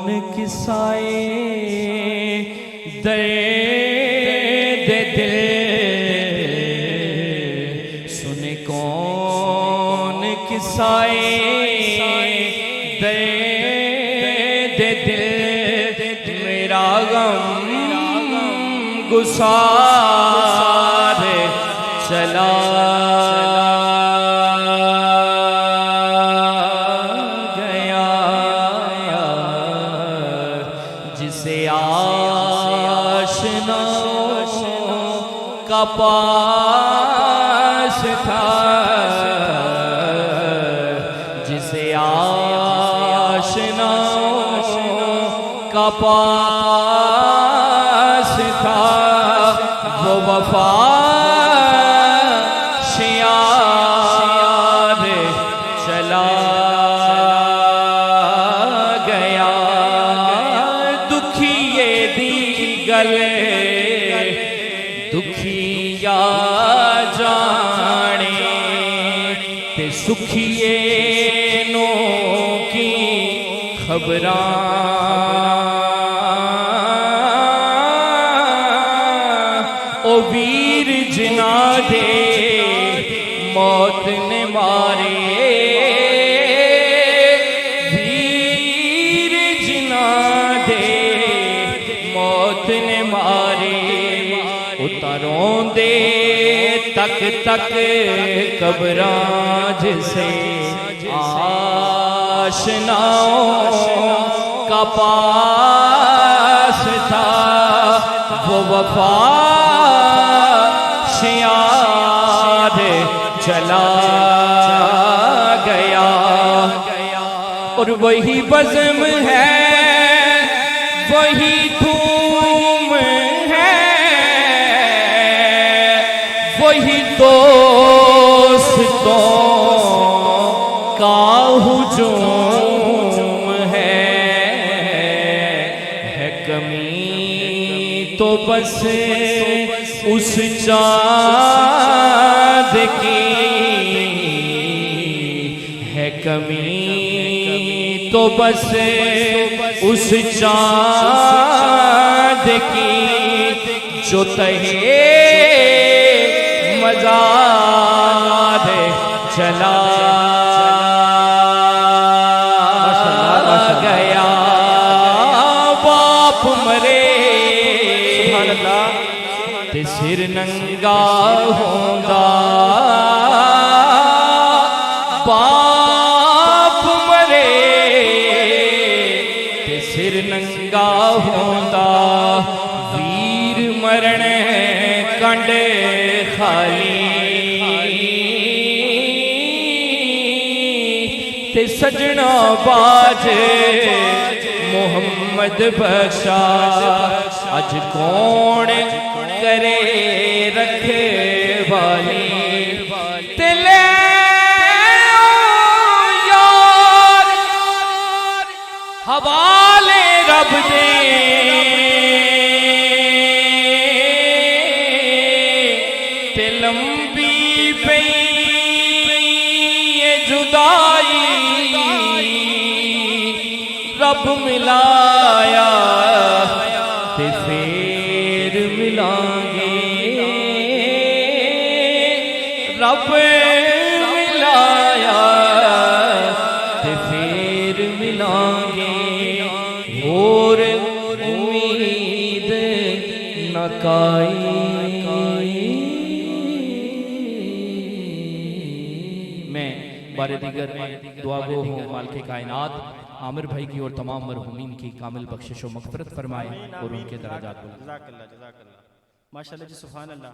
किसाए दर्द दिल सुने कौन किसाए दर्द दिल मेरा गम गुसार चला का पास था जिसे आशनाओं का पास था वो वफा शियार चला गया दुखी ये दी गले दुखिया जाने ते सुखिए नो की खबरां ओ वीर जिना दे मौत ने मारे वीर जिना दे मौत ने मारे उतारों दे तक तक कब्रां जिसे आशनाओं का पास था वो वफा शियार चला गया और वही बज़्म है वही धूम वही दोस्तों का हुजूम है कमी तो बस उस चाँद की है कमी तो बस उस चाँद की जो तहे मज़ार चला गया बाप मरे ते सिर नंगा होंदा बाप मरे ते सिर नंगा होंदा वीर मरण कंड खाली ते सजना बाज मोहम्मद बख्शा अज कौन करे रखे वाली ते ले यार हवाले रब दे लंबी पई ये जुदाई रब मिलाया ते फिर मिलांगे रब मिलाया ते फिर मिलांगे और उम्मीद न काई बारे दीगर दुआ गो हो मालिक कायनात आमिर भाई की और तमाम मरहूमीन की कामिल बख्शिश व मग़फ़िरत फरमाए और उनके दर्जात को जज़ाकल्लाह माशाअल्लाह जी सुभान अल्लाह।